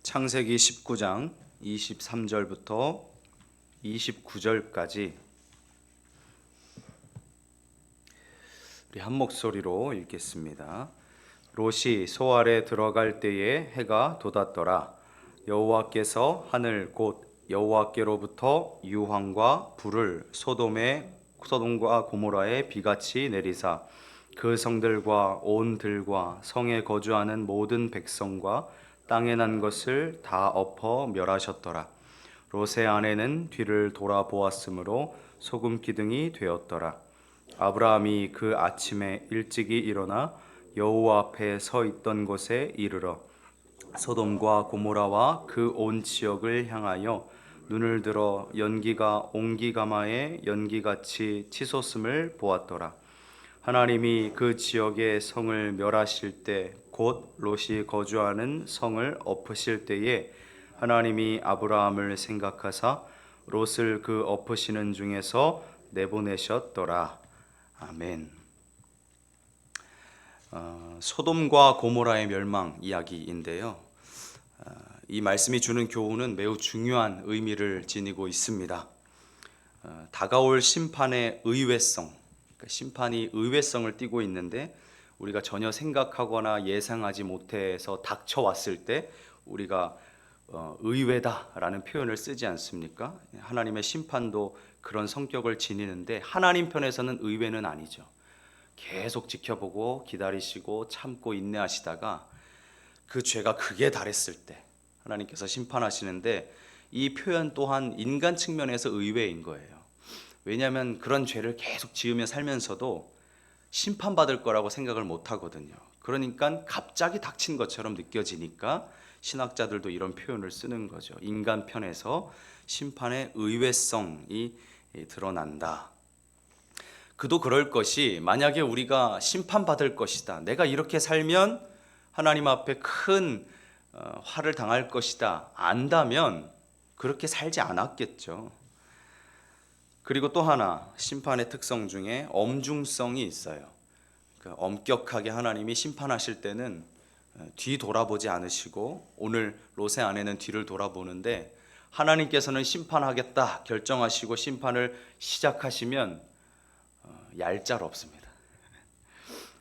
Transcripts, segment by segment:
창세기 19장 23절부터 29절까지 우리 한 목소리로 읽겠습니다. 롯이 소 아래 들어갈 때에 해가 돋았더라. 여호와께서 하늘 곧 여호와께로부터 유황과 불을 소돔과 고모라에 비같이 내리사 그 성들과 온 들과 성에 거주하는 모든 백성과 땅에 난 것을 다 엎어 멸하셨더라. 롯의 아내는 뒤를 돌아보았으므로 소금 기둥이 되었더라. 아브라함이 그 아침에 일찍이 일어나 여호와 앞에 서 있던 곳에 이르러 소돔과 고모라와 그 온 지역을 향하여 눈을 들어 연기가 옹기가마의 연기같이 치솟음을 보았더라. 하나님이 그 지역의 성을 멸하실 때 곧 롯이 거주하는 성을 엎으실 때에 하나님이 아브라함을 생각하사 롯을 그 엎으시는 중에서 내보내셨더라. 아멘. 소돔과 고모라의 멸망 이야기인데요. 이 말씀이 주는 교훈은 매우 중요한 의미를 지니고 있습니다. 다가올 심판의 의외성, 그러니까 심판이 의외성을 띠고 있는데 우리가 전혀 생각하거나 예상하지 못해서 닥쳐왔을 때 우리가 의외다라는 표현을 쓰지 않습니까? 하나님의 심판도 그런 성격을 지니는데 하나님 편에서는 의외는 아니죠. 계속 지켜보고 기다리시고 참고 인내하시다가 그 죄가 극에 달했을 때 하나님께서 심판하시는데 이 표현 또한 인간 측면에서 의외인 거예요. 왜냐하면 그런 죄를 계속 지으며 살면서도 심판받을 거라고 생각을 못 하거든요. 그러니까 갑자기 닥친 것처럼 느껴지니까 신학자들도 이런 표현을 쓰는 거죠. 인간 편에서 심판의 의외성이 드러난다. 그도 그럴 것이 만약에 우리가 심판받을 것이다. 내가 이렇게 살면 하나님 앞에 큰 화를 당할 것이다. 안다면 그렇게 살지 않았겠죠. 그리고 또 하나 심판의 특성 중에 엄중성이 있어요. 그러니까 엄격하게 하나님이 심판하실 때는 뒤돌아보지 않으시고 오늘 롯의 아내는 뒤를 돌아보는데 하나님께서는 심판하겠다 결정하시고 심판을 시작하시면 얄짤없습니다.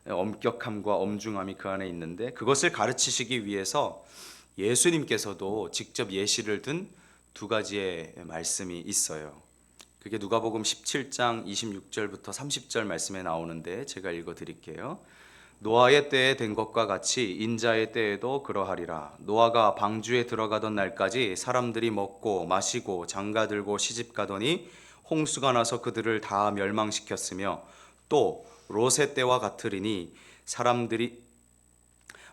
엄격함과 엄중함이 그 안에 있는데 그것을 가르치시기 위해서 예수님께서도 직접 예시를 든 두 가지의 말씀이 있어요. 그게 누가복음 17장 26절부터 30절 말씀에 나오는데 제가 읽어 드릴게요. 노아의 때에 된 것과 같이 인자의 때에도 그러하리라. 노아가 방주에 들어가던 날까지 사람들이 먹고 마시고 장가들고 시집가더니 홍수가 나서 그들을 다 멸망시켰으며 또 롯의 때와 같으리니 사람들이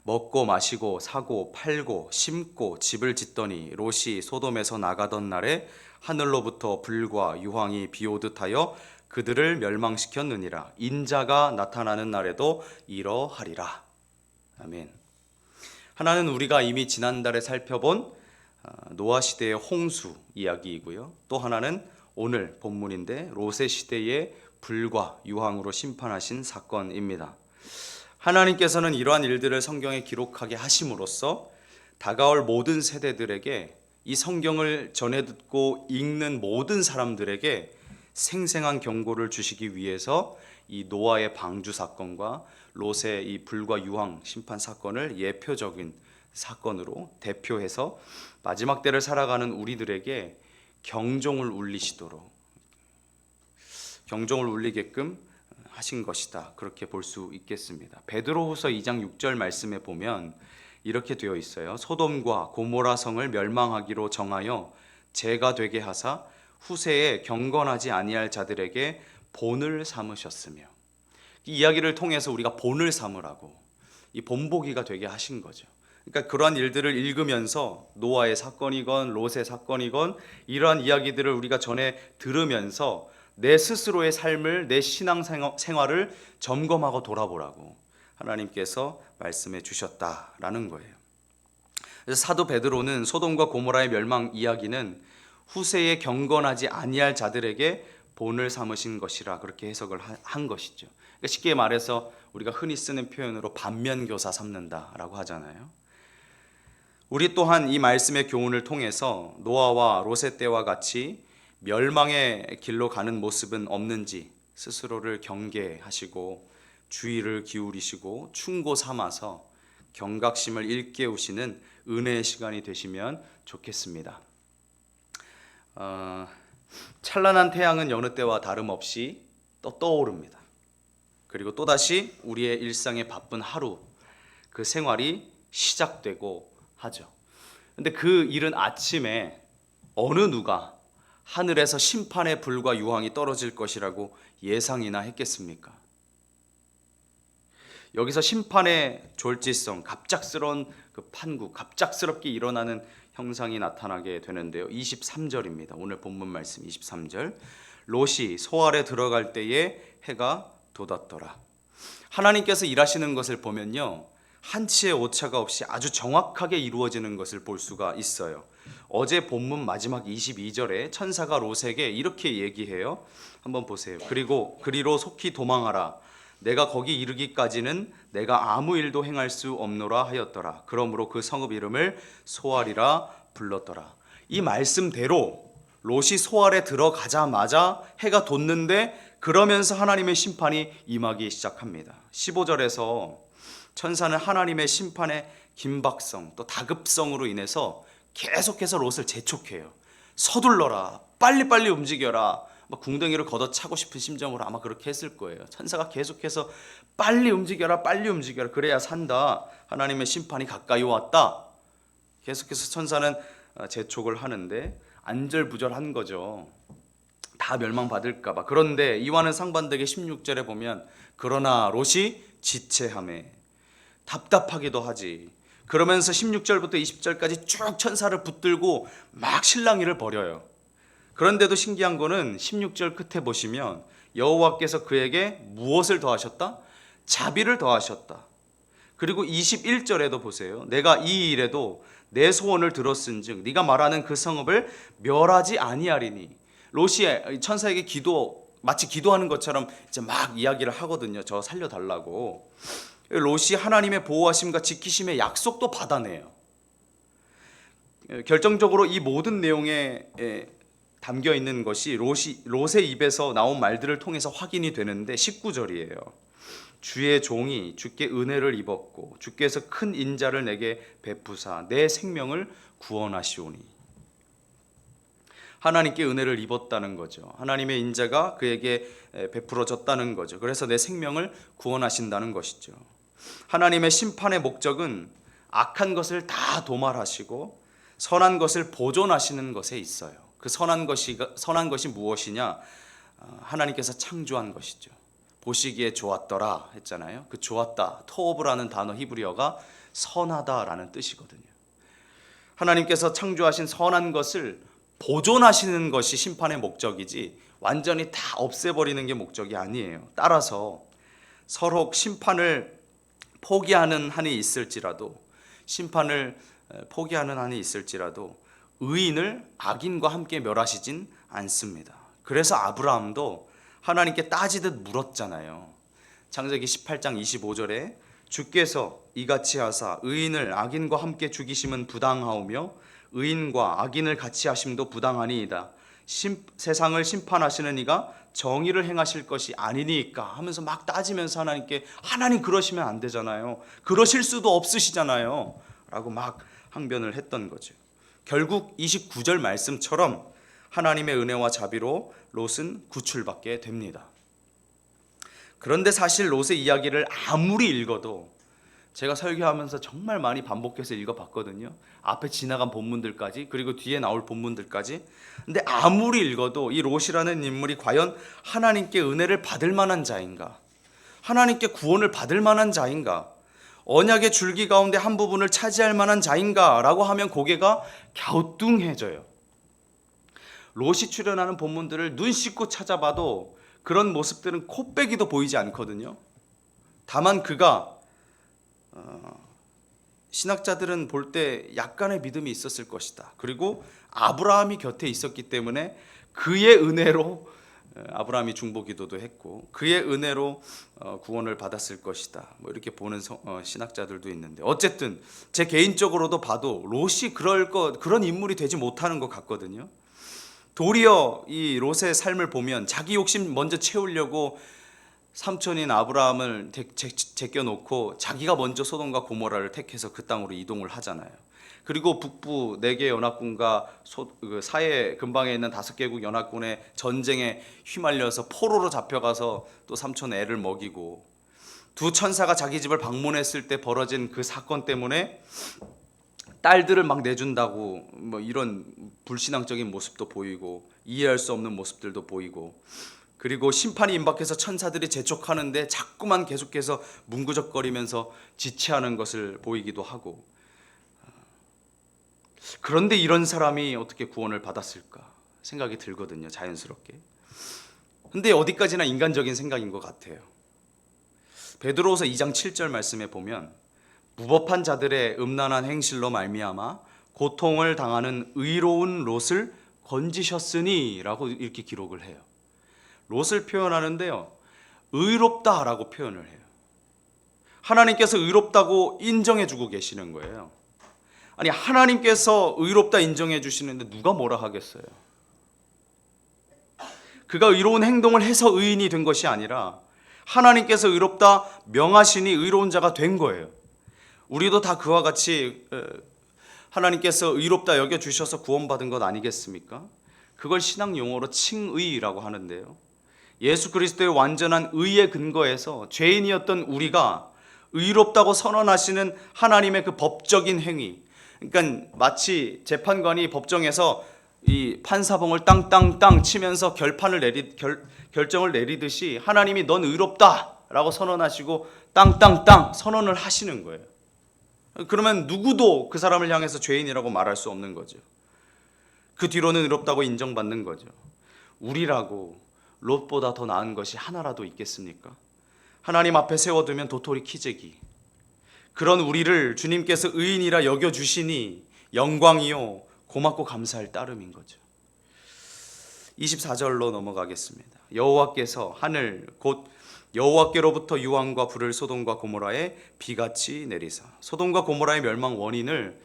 먹고 마시고 사고 팔고 심고 집을 짓더니 롯이 소돔에서 나가던 날에 하늘로부터 불과 유황이 비오듯 하여 그들을 멸망시켰느니라. 인자가 나타나는 날에도 이러하리라. 아멘. 하나는 우리가 이미 지난달에 살펴본 노아 시대의 홍수 이야기이고요. 또 하나는 오늘 본문인데 롯의 시대의 불과 유황으로 심판하신 사건입니다. 하나님께서는 이러한 일들을 성경에 기록하게 하심으로써 다가올 모든 세대들에게 이 성경을 전해 듣고 읽는 모든 사람들에게 생생한 경고를 주시기 위해서 이 노아의 방주 사건과 롯의 이 불과 유황 심판 사건을 예표적인 사건으로 대표해서 마지막 때를 살아가는 우리들에게 경종을 울리게끔 하신 것이다. 그렇게 볼 수 있겠습니다. 베드로후서 2장 6절 말씀에 보면 이렇게 되어 있어요. 소돔과 고모라 성을 멸망하기로 정하여 죄가 되게 하사 후세에 경건하지 아니할 자들에게 본을 삼으셨으며, 이 이야기를 통해서 우리가 본을 삼으라고 이 본보기가 되게 하신 거죠. 그러니까 그러한 일들을 읽으면서 노아의 사건이건 롯의 사건이건 이러한 이야기들을 우리가 전해 들으면서 내 스스로의 삶을, 내 신앙 생활을 점검하고 돌아보라고 하나님께서 말씀해 주셨다라는 거예요. 그래서 사도 베드로는 소돔과 고모라의 멸망 이야기는 후세에 경건하지 아니할 자들에게 본을 삼으신 것이라 그렇게 해석을 한 것이죠. 그러니까 쉽게 말해서 우리가 흔히 쓰는 표현으로 반면교사 삼는다라고 하잖아요. 우리 또한 이 말씀의 교훈을 통해서 노아와 롯의 때와 같이 멸망의 길로 가는 모습은 없는지 스스로를 경계하시고 주의를 기울이시고 충고 삼아서 경각심을 일깨우시는 은혜의 시간이 되시면 좋겠습니다. 찬란한 태양은 여느 때와 다름없이 떠오릅니다. 그리고 또다시 우리의 일상의 바쁜 하루, 그 생활이 시작되고 하죠. 근데 그 이른 아침에 어느 누가 하늘에서 심판의 불과 유황이 떨어질 것이라고 예상이나 했겠습니까? 여기서 심판의 졸지성, 갑작스러운 그 판국, 갑작스럽게 일어나는 형상이 나타나게 되는데요. 23절입니다. 오늘 본문 말씀 23절. 롯이 소알에 들어갈 때에 해가 돋았더라. 하나님께서 일하시는 것을 보면요, 한치의 오차가 없이 아주 정확하게 이루어지는 것을 볼 수가 있어요. 어제 본문 마지막 22절에 천사가 롯에게 이렇게 얘기해요. 한번 보세요. 그리로 속히 도망하라. 내가 거기 이르기까지는 내가 아무 일도 행할 수 없노라 하였더라. 그러므로 그 성읍 이름을 소알이라 불렀더라. 이 말씀대로 롯이 소알에 들어가자마자 해가 돋는데, 그러면서 하나님의 심판이 임하기 시작합니다. 15절에서 천사는 하나님의 심판의 긴박성 또 다급성으로 인해서 계속해서 롯을 재촉해요. 서둘러라, 빨리빨리 움직여라. 막 궁덩이를 걷어차고 싶은 심정으로 아마 그렇게 했을 거예요. 천사가 계속해서 빨리 움직여라, 빨리 움직여라, 그래야 산다, 하나님의 심판이 가까이 왔다. 계속해서 천사는 재촉을 하는데 안절부절한 거죠. 다 멸망받을까 봐. 그런데 이와는 상반되게 16절에 보면 그러나 롯이 지체하매, 답답하기도 하지. 그러면서 16절부터 20절까지 쭉 천사를 붙들고 막 실랑이를 벌여요. 그런데도 신기한 거는 16절 끝에 보시면 여호와께서 그에게 무엇을 더하셨다? 자비를 더하셨다. 그리고 21절에도 보세요. 내가 이 일에도 내 소원을 들었은즉 네가 말하는 그 성읍을 멸하지 아니하리니. 롯이 천사에게 마치 기도하는 것처럼 이제 막 이야기를 하거든요. 저 살려달라고. 롯이 하나님의 보호하심과 지키심의 약속도 받아내요. 결정적으로 이 모든 내용에 담겨 있는 것이 롯의 입에서 나온 말들을 통해서 확인이 되는데 19절이에요. 주의 종이 주께 은혜를 입었고 주께서 큰 인자를 내게 베푸사 내 생명을 구원하시오니. 하나님께 은혜를 입었다는 거죠. 하나님의 인자가 그에게 베풀어졌다는 거죠. 그래서 내 생명을 구원하신다는 것이죠. 하나님의 심판의 목적은 악한 것을 다 도말하시고 선한 것을 보존하시는 것에 있어요. 그 선한 것이 무엇이냐? 하나님께서 창조한 것이죠. 보시기에 좋았더라 했잖아요. 그 좋았다, 토브라는 단어 히브리어가 선하다라는 뜻이거든요. 하나님께서 창조하신 선한 것을 보존하시는 것이 심판의 목적이지 완전히 다 없애버리는 게 목적이 아니에요. 따라서 서로 심판을 포기하는 한이 있을지라도 의인을 악인과 함께 멸하시진 않습니다. 그래서 아브라함도 하나님께 따지듯 물었잖아요. 창세기 18장 25절에 주께서 이같이 하사 의인을 악인과 함께 죽이심은 부당하오며 의인과 악인을 같이 하심도 부당하니이다. 세상을 심판하시는 이가 정의를 행하실 것이 아니니까 하면서 막 따지면서 하나님 그러시면 안 되잖아요. 그러실 수도 없으시잖아요. 라고 막 항변을 했던 거죠. 결국 29절 말씀처럼 하나님의 은혜와 자비로 롯은 구출받게 됩니다. 그런데 사실 롯의 이야기를 아무리 읽어도, 제가 설교하면서 정말 많이 반복해서 읽어봤거든요. 앞에 지나간 본문들까지, 그리고 뒤에 나올 본문들까지. 근데 아무리 읽어도 이 롯이라는 인물이 과연 하나님께 은혜를 받을 만한 자인가? 하나님께 구원을 받을 만한 자인가? 언약의 줄기 가운데 한 부분을 차지할 만한 자인가? 라고 하면 고개가 갸우뚱해져요. 롯이 출연하는 본문들을 눈 씻고 찾아봐도 그런 모습들은 코빼기도 보이지 않거든요. 다만 그가 신학자들은 볼 때 약간의 믿음이 있었을 것이다. 그리고 아브라함이 곁에 있었기 때문에 그의 은혜로 아브라함이 중보기도도 했고 그의 은혜로 구원을 받았을 것이다. 뭐 이렇게 보는 신학자들도 있는데 어쨌든 제 개인적으로도 봐도 롯이 그런 인물이 되지 못하는 것 같거든요. 도리어 이 롯의 삶을 보면 자기 욕심 먼저 채우려고 삼촌인 아브라함을 제껴놓고 자기가 먼저 소돔과 고모라를 택해서 그 땅으로 이동을 하잖아요. 그리고 북부 4개 연합군과 그 사해 근방에 있는 5개국 연합군의 전쟁에 휘말려서 포로로 잡혀가서 또 삼촌 애를 먹이고, 두 천사가 자기 집을 방문했을 때 벌어진 그 사건 때문에 딸들을 막 내준다고 뭐 이런 불신앙적인 모습도 보이고 이해할 수 없는 모습들도 보이고, 그리고 심판이 임박해서 천사들이 재촉하는데 자꾸만 계속해서 문구적거리면서 지체하는 것을 보이기도 하고, 그런데 이런 사람이 어떻게 구원을 받았을까 생각이 들거든요, 자연스럽게. 근데 어디까지나 인간적인 생각인 것 같아요. 베드로후서 2장 7절 말씀에 보면 무법한 자들의 음란한 행실로 말미암아 고통을 당하는 의로운 롯을 건지셨으니 라고 이렇게 기록을 해요. 롯을 표현하는데요, 의롭다라고 표현을 해요. 하나님께서 의롭다고 인정해주고 계시는 거예요. 아니, 하나님께서 의롭다 인정해 주시는데 누가 뭐라 하겠어요? 그가 의로운 행동을 해서 의인이 된 것이 아니라 하나님께서 의롭다 명하시니 의로운 자가 된 거예요. 우리도 다 그와 같이 하나님께서 의롭다 여겨주셔서 구원받은 것 아니겠습니까? 그걸 신앙 용어로 칭의라고 하는데요, 예수 그리스도의 완전한 의의 근거에서 죄인이었던 우리가 의롭다고 선언하시는 하나님의 그 법적인 행위, 그러니까 마치 재판관이 법정에서 이 판사봉을 땅땅땅 치면서 결정을 내리듯이 하나님이 넌 의롭다라고 선언하시고 땅땅땅 선언을 하시는 거예요. 그러면 누구도 그 사람을 향해서 죄인이라고 말할 수 없는 거죠. 그 뒤로는 의롭다고 인정받는 거죠. 우리라고 롯보다 더 나은 것이 하나라도 있겠습니까? 하나님 앞에 세워두면 도토리 키재기. 그런 우리를 주님께서 의인이라 여겨주시니 영광이요 고맙고 감사할 따름인 거죠. 24절로 넘어가겠습니다. 여호와께서 하늘 곧 여호와께로부터 유황과 불을 소돔과 고모라에 비같이 내리사 소돔과 고모라의 멸망 원인을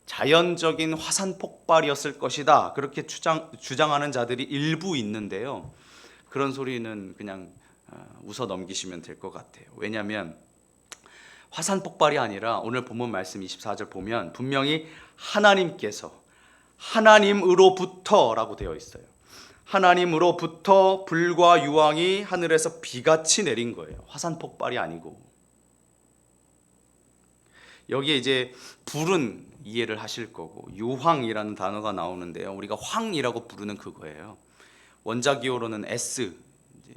자연적인 화산 폭발이었을 것이다, 그렇게 주장하는 자들이 일부 있는데요, 그런 소리는 그냥 웃어 넘기시면 될 것 같아요. 왜냐하면 화산 폭발이 아니라 오늘 본문 말씀 24절 보면 분명히 하나님께서 하나님으로부터라고 되어 있어요. 하나님으로부터 불과 유황이 하늘에서 비같이 내린 거예요. 화산 폭발이 아니고. 여기에 이제 불은 이해를 하실 거고 유황이라는 단어가 나오는데요, 우리가 황이라고 부르는 그거예요. 원자기호로는 S. 이제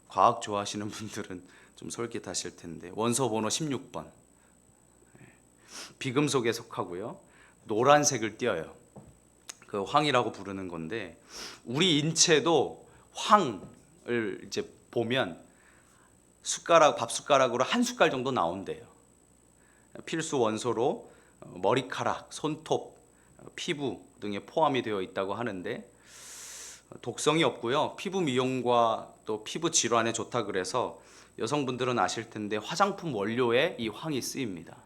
과학 좋아하시는 분들은 좀 솔깃하실 텐데 원소 번호 16번 비금속에 속하고요, 노란색을 띄어요. 그 황이라고 부르는 건데 우리 인체도 황을 이제 보면 밥 숟가락으로 한 숟갈 정도 나온대요. 필수 원소로 머리카락, 손톱, 피부 등에 포함이 되어 있다고 하는데 독성이 없고요, 피부 미용과 또 피부 질환에 좋다 그래서 여성분들은 아실 텐데 화장품 원료에 이 황이 쓰입니다.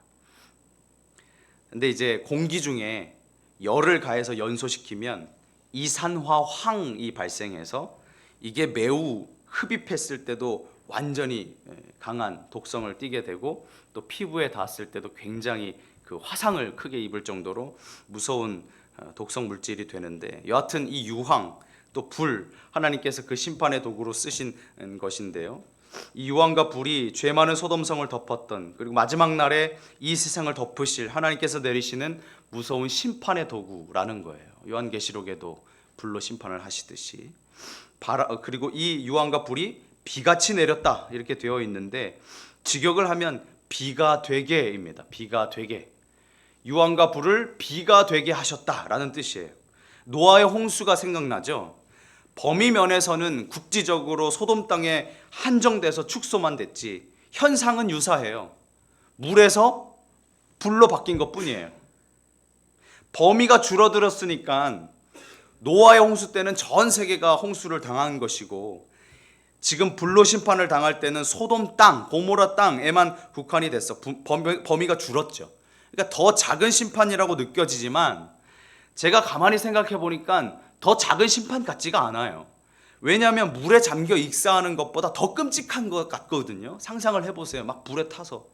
근데 이제 공기 중에 열을 가해서 연소시키면 이산화황이 발생해서 이게 매우 흡입했을 때도 완전히 강한 독성을 띠게 되고 또 피부에 닿았을 때도 굉장히 그 화상을 크게 입을 정도로 무서운 독성 물질이 되는데, 여하튼 이 유황 또 불, 하나님께서 그 심판의 도구로 쓰신 것인데요, 이 유황과 불이 죄 많은 소돔성을 덮었던, 그리고 마지막 날에 이 세상을 덮으실 하나님께서 내리시는 무서운 심판의 도구라는 거예요. 요한계시록에도 불로 심판을 하시듯이. 그리고 이 유황과 불이 비같이 내렸다 이렇게 되어 있는데 직역을 하면 비가 되게입니다. 비가 되게. 유황과 불을 비가 되게 하셨다라는 뜻이에요. 노아의 홍수가 생각나죠? 범위 면에서는 국지적으로 소돔 땅에 한정돼서 축소만 됐지 현상은 유사해요. 물에서 불로 바뀐 것뿐이에요. 범위가 줄어들었으니까 노아의 홍수 때는 전 세계가 홍수를 당한 것이고, 지금 불로 심판을 당할 때는 소돔 땅, 고모라 땅에만 국한이 됐어. 범위가 줄었죠. 그러니까 더 작은 심판이라고 느껴지지만 제가 가만히 생각해 보니까 더 작은 심판 같지가 않아요. 왜냐하면 물에 잠겨 익사하는 것보다 더 끔찍한 것 같거든요. 상상을 해보세요. 막 불에 타서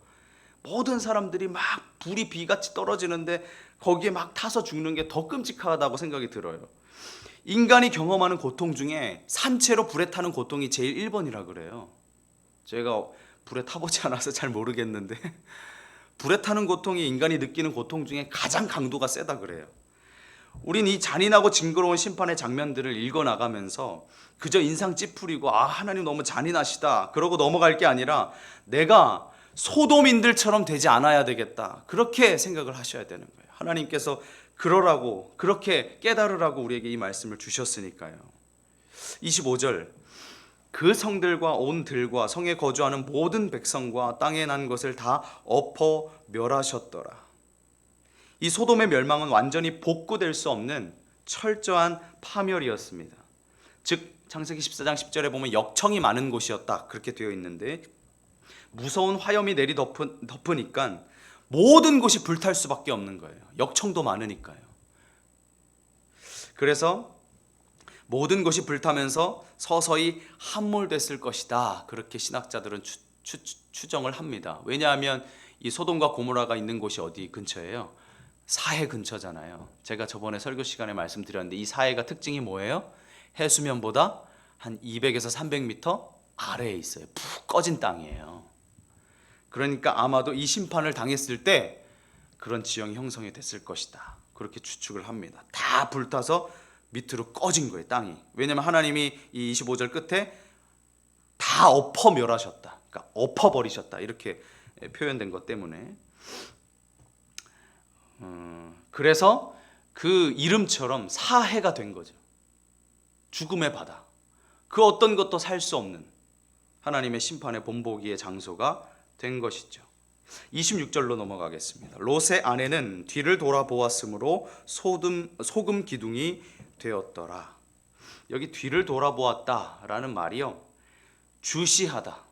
모든 사람들이 막 불이 비같이 떨어지는데 거기에 막 타서 죽는 게 더 끔찍하다고 생각이 들어요. 인간이 경험하는 고통 중에 산채로 불에 타는 고통이 제일 1번이라 그래요. 제가 불에 타보지 않아서 잘 모르겠는데 불에 타는 고통이 인간이 느끼는 고통 중에 가장 강도가 세다 그래요. 우린 이 잔인하고 징그러운 심판의 장면들을 읽어나가면서 그저 인상 찌푸리고 하나님 너무 잔인하시다 그러고 넘어갈 게 아니라 내가 소돔인들처럼 되지 않아야 되겠다, 그렇게 생각을 하셔야 되는 거예요. 하나님께서 그러라고, 그렇게 깨달으라고 우리에게 이 말씀을 주셨으니까요. 25절, 그 성들과 온 들과 성에 거주하는 모든 백성과 땅에 난 것을 다 엎어 멸하셨더라. 이 소돔의 멸망은 완전히 복구될 수 없는 철저한 파멸이었습니다. 즉 창세기 14장 10절에 보면 역청이 많은 곳이었다 그렇게 되어 있는데, 무서운 화염이 내리 덮으니까 모든 곳이 불탈 수밖에 없는 거예요. 역청도 많으니까요. 그래서 모든 것이 불타면서 서서히 함몰됐을 것이다 그렇게 신학자들은 추정을 합니다. 왜냐하면 이 소돔과 고모라가 있는 곳이 어디 근처예요? 사해 근처잖아요. 제가 저번에 설교 시간에 말씀드렸는데 이 사해가 특징이 뭐예요? 해수면보다 한 200에서 300m 아래에 있어요. 푹 꺼진 땅이에요. 그러니까 아마도 이 심판을 당했을 때 그런 지형이 형성이 됐을 것이다 그렇게 추측을 합니다. 다 불타서 밑으로 꺼진 거예요, 땅이. 왜냐하면 하나님이 이 25절 끝에 다 엎어 멸하셨다, 그러니까 엎어버리셨다 이렇게 표현된 것 때문에, 그래서 그 이름처럼 사해가 된 거죠. 죽음의 바다, 그 어떤 것도 살 수 없는 하나님의 심판의 본보기의 장소가 된 것이죠. 26절로 넘어가겠습니다. 롯의 아내는 뒤를 돌아보았으므로 소금 기둥이 되었더라. 여기 뒤를 돌아보았다라는 말이요, 주시하다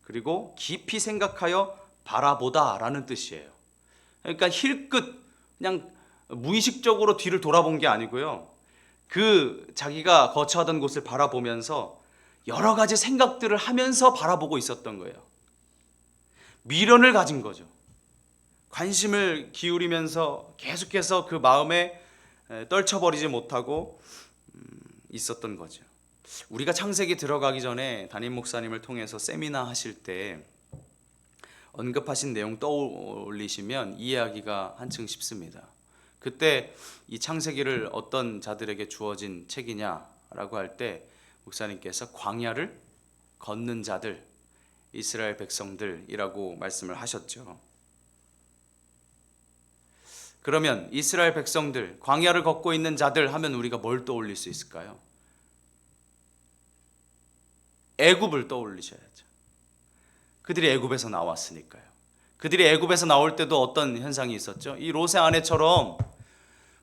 그리고 깊이 생각하여 바라보다라는 뜻이에요. 그러니까 힐끗 그냥 무의식적으로 뒤를 돌아본 게 아니고요, 그 자기가 거처하던 곳을 바라보면서 여러 가지 생각들을 하면서 바라보고 있었던 거예요. 미련을 가진 거죠. 관심을 기울이면서 계속해서 그 마음에 떨쳐버리지 못하고 있었던 거죠. 우리가 창세기 들어가기 전에 담임 목사님을 통해서 세미나 하실 때 언급하신 내용 떠올리시면 이해하기가 한층 쉽습니다. 그때 이 창세기를 어떤 자들에게 주어진 책이냐라고 할 때 목사님께서 광야를 걷는 자들, 이스라엘 백성들이라고 말씀을 하셨죠. 그러면 이스라엘 백성들, 광야를 걷고 있는 자들 하면 우리가 뭘 떠올릴 수 있을까요? 애굽을 떠올리셔야죠. 그들이 애굽에서 나왔으니까요. 그들이 애굽에서 나올 때도 어떤 현상이 있었죠? 이 롯의 아내처럼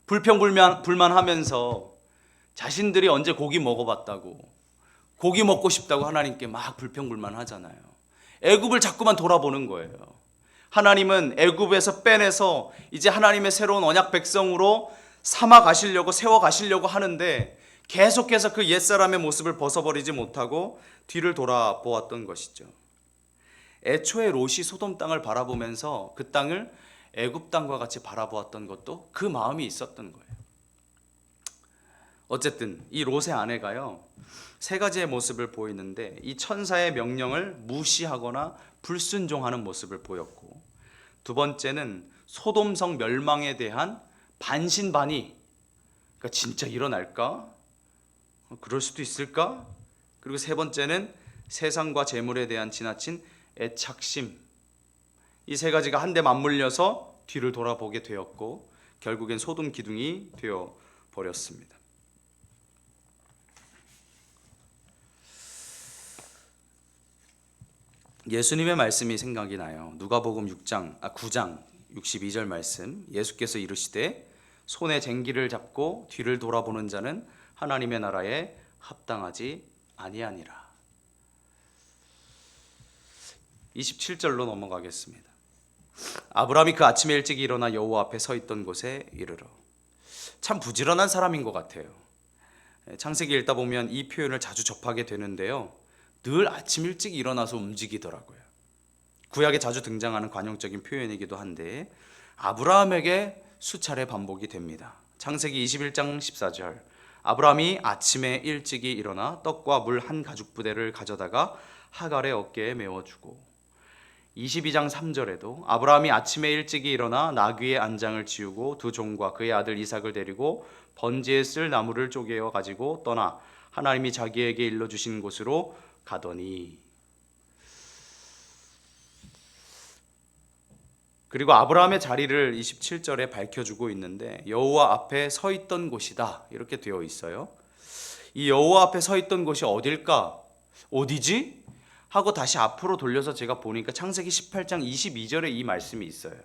불평불만하면서 자신들이 언제 고기 먹어봤다고, 고기 먹고 싶다고 하나님께 막 불평불만하잖아요. 애굽을 자꾸만 돌아보는 거예요. 하나님은 애굽에서 빼내서 이제 하나님의 새로운 언약 백성으로 삼아 가시려고, 세워 가시려고 하는데 계속해서 그 옛사람의 모습을 벗어버리지 못하고 뒤를 돌아보았던 것이죠. 애초에 롯이 소돔 땅을 바라보면서 그 땅을 애굽 땅과 같이 바라보았던 것도 그 마음이 있었던 거예요. 어쨌든 이 롯의 아내가요, 세 가지의 모습을 보이는데 이 천사의 명령을 무시하거나 불순종하는 모습을 보였고, 두 번째는 소돔성 멸망에 대한 반신반의, 그러니까 진짜 일어날까? 그럴 수도 있을까? 그리고 세 번째는 세상과 재물에 대한 지나친 애착심. 이 세 가지가 한데 맞물려서 뒤를 돌아보게 되었고 결국엔 소돔 기둥이 되어 버렸습니다. 예수님의 말씀이 생각이 나요. 누가복음 9장 62절 말씀. 예수께서 이르시되 손에 쟁기를 잡고 뒤를 돌아보는 자는 하나님의 나라에 합당하지 아니하니라. 27절로 넘어가겠습니다. 아브라함이 그 아침에 일찍 일어나 여호와 앞에 서 있던 곳에 이르러. 참 부지런한 사람인 것 같아요. 창세기 읽다 보면 이 표현을 자주 접하게 되는데요, 늘 아침 일찍 일어나서 움직이더라고요. 구약에 자주 등장하는 관용적인 표현이기도 한데 아브라함에게 수차례 반복이 됩니다. 창세기 21장 14절, 아브라함이 아침에 일찍이 일어나 떡과 물 한 가죽 부대를 가져다가 하갈의 어깨에 메워주고, 22장 3절에도 아브라함이 아침에 일찍이 일어나 나귀의 안장을 지우고 두 종과 그의 아들 이삭을 데리고 번제에 쓸 나무를 쪼개어 가지고 떠나 하나님이 자기에게 일러주신 곳으로 가더니. 그리고 아브라함의 자리를 27절에 밝혀주고 있는데 여호와 앞에 서 있던 곳이다 이렇게 되어 있어요. 이 여호와 앞에 서 있던 곳이 어딜까? 어디지? 하고 다시 앞으로 돌려서 제가 보니까 창세기 18장 22절에 이 말씀이 있어요.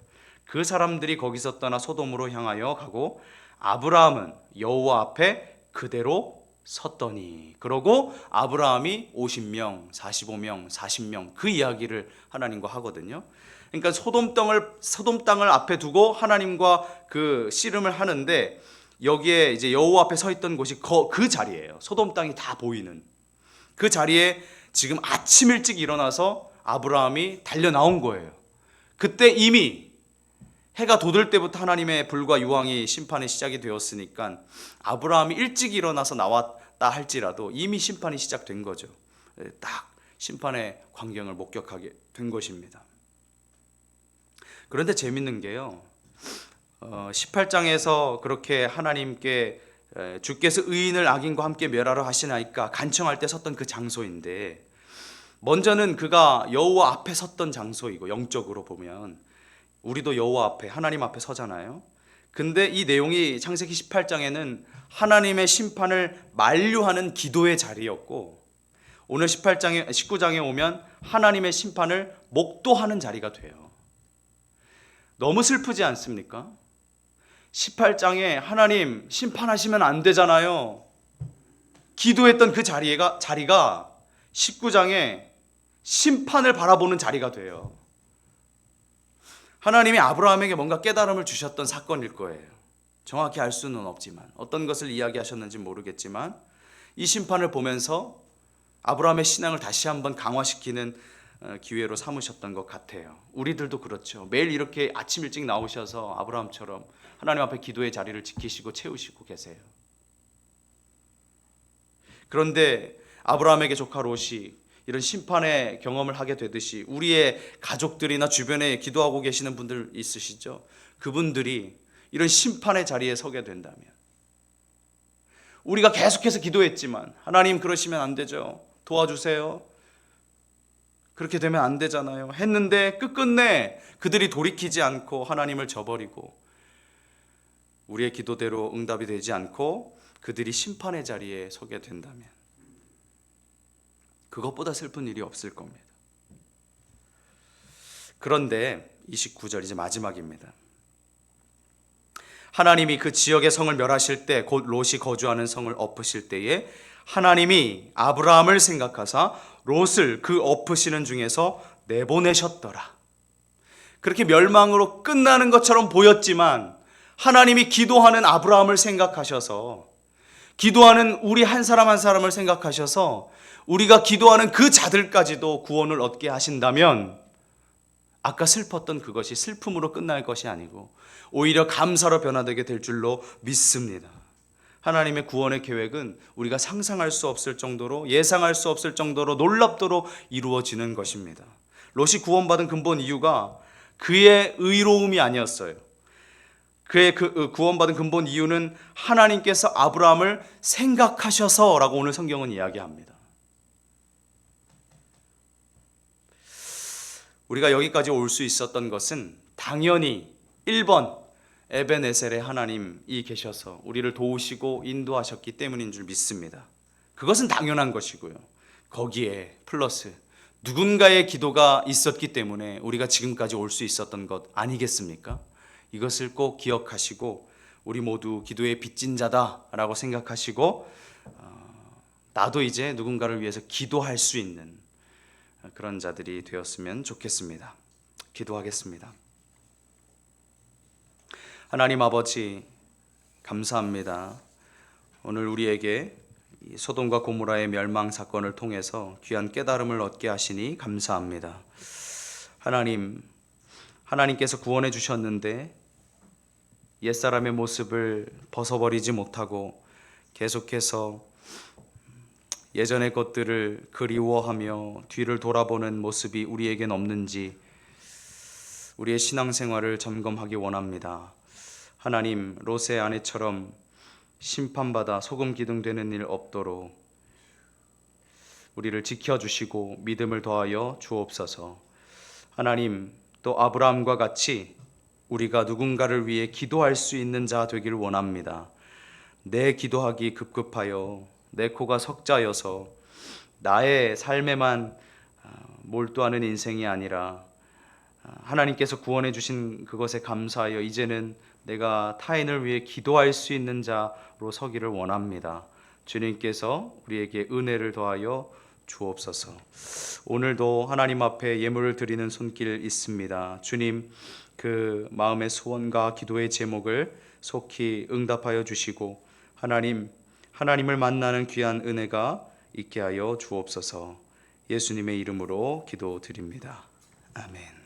그 사람들이 거기서 떠나 소돔으로 향하여 가고 아브라함은 여호와 앞에 그대로 섰더니. 그러고 아브라함이 50명, 45명, 40명 그 이야기를 하나님과 하거든요. 그러니까 소돔 땅을 앞에 두고 하나님과 그 씨름을 하는데 여기에 이제 여호와 앞에 서 있던 곳이 그 자리예요. 소돔 땅이 다 보이는 그 자리에 지금 아침 일찍 일어나서 아브라함이 달려 나온 거예요. 그때 이미 해가 돋을 때부터 하나님의 불과 유황이 심판이 시작이 되었으니까 아브라함이 일찍 일어나서 나왔다 할지라도 이미 심판이 시작된 거죠. 딱 심판의 광경을 목격하게 된 것입니다. 그런데 재밌는 게요, 18장에서 그렇게 하나님께 주께서 의인을 악인과 함께 멸하러 하시나이까 간청할 때 섰던 그 장소인데, 먼저는 그가 여호와 앞에 섰던 장소이고, 영적으로 보면 우리도 여호와 앞에 하나님 앞에 서잖아요. 근데 이 내용이 창세기 18장에는 하나님의 심판을 만류하는 기도의 자리였고, 오늘 19장에 오면 하나님의 심판을 목도하는 자리가 돼요. 너무 슬프지 않습니까? 18장에 하나님 심판하시면 안 되잖아요. 기도했던 그 자리가 19장에 심판을 바라보는 자리가 돼요. 하나님이 아브라함에게 뭔가 깨달음을 주셨던 사건일 거예요. 정확히 알 수는 없지만, 어떤 것을 이야기하셨는지 모르겠지만 이 심판을 보면서 아브라함의 신앙을 다시 한번 강화시키는 기회로 삼으셨던 것 같아요. 우리들도 그렇죠. 매일 이렇게 아침 일찍 나오셔서 아브라함처럼 하나님 앞에 기도의 자리를 지키시고 채우시고 계세요. 그런데 아브라함에게 조카 롯이 이런 심판의 경험을 하게 되듯이 우리의 가족들이나 주변에 기도하고 계시는 분들 있으시죠? 그분들이 이런 심판의 자리에 서게 된다면, 우리가 계속해서 기도했지만 하나님 그러시면 안 되죠, 도와주세요, 그렇게 되면 안 되잖아요 했는데 끝끝내 그들이 돌이키지 않고 하나님을 저버리고 우리의 기도대로 응답이 되지 않고 그들이 심판의 자리에 서게 된다면 그것보다 슬픈 일이 없을 겁니다. 그런데 29절 이제 마지막입니다. 하나님이 그 지역의 성을 멸하실 때, 곧 롯이 거주하는 성을 엎으실 때에 하나님이 아브라함을 생각하사 롯을 그 엎으시는 중에서 내보내셨더라. 그렇게 멸망으로 끝나는 것처럼 보였지만 하나님이 기도하는 아브라함을 생각하셔서, 기도하는 우리 한 사람 한 사람을 생각하셔서 우리가 기도하는 그 자들까지도 구원을 얻게 하신다면 아까 슬펐던 그것이 슬픔으로 끝날 것이 아니고 오히려 감사로 변화되게 될 줄로 믿습니다. 하나님의 구원의 계획은 우리가 상상할 수 없을 정도로, 예상할 수 없을 정도로 놀랍도록 이루어지는 것입니다. 롯이 구원받은 근본 이유가 그의 의로움이 아니었어요. 그의 구원받은 근본 이유는 하나님께서 아브라함을 생각하셔서라고 오늘 성경은 이야기합니다. 우리가 여기까지 올 수 있었던 것은 당연히 1번 에벤에셀의 하나님이 계셔서 우리를 도우시고 인도하셨기 때문인 줄 믿습니다. 그것은 당연한 것이고요. 거기에 플러스 누군가의 기도가 있었기 때문에 우리가 지금까지 올 수 있었던 것 아니겠습니까? 이것을 꼭 기억하시고 우리 모두 기도의 빚진 자다라고 생각하시고 나도 이제 누군가를 위해서 기도할 수 있는 그런 자들이 되었으면 좋겠습니다. 기도하겠습니다. 하나님 아버지, 감사합니다. 오늘 우리에게 이 소돔과 고모라의 멸망 사건을 통해서 귀한 깨달음을 얻게 하시니 감사합니다. 하나님께서 구원해 주셨는데 옛사람의 모습을 벗어버리지 못하고 계속해서 예전의 것들을 그리워하며 뒤를 돌아보는 모습이 우리에겐 없는지 우리의 신앙생활을 점검하기 원합니다. 하나님, 롯의 아내처럼 심판받아 소금 기둥 되는 일 없도록 우리를 지켜주시고 믿음을 더하여 주옵소서. 하나님, 또 아브라함과 같이 우리가 누군가를 위해 기도할 수 있는 자 되기를 원합니다. 내 기도하기 급급하여 내 코가 석자여서 나의 삶에만 몰두하는 인생이 아니라 하나님께서 구원해 주신 그것에 감사하여 이제는 내가 타인을 위해 기도할 수 있는 자로 서기를 원합니다. 주님께서 우리에게 은혜를 더하여 주옵소서. 오늘도 하나님 앞에 예물을 드리는 손길 있습니다. 주님, 그 마음의 소원과 기도의 제목을 속히 응답하여 주시고 하나님을 만나는 귀한 은혜가 있게 하여 주옵소서. 예수님의 이름으로 기도드립니다. 아멘.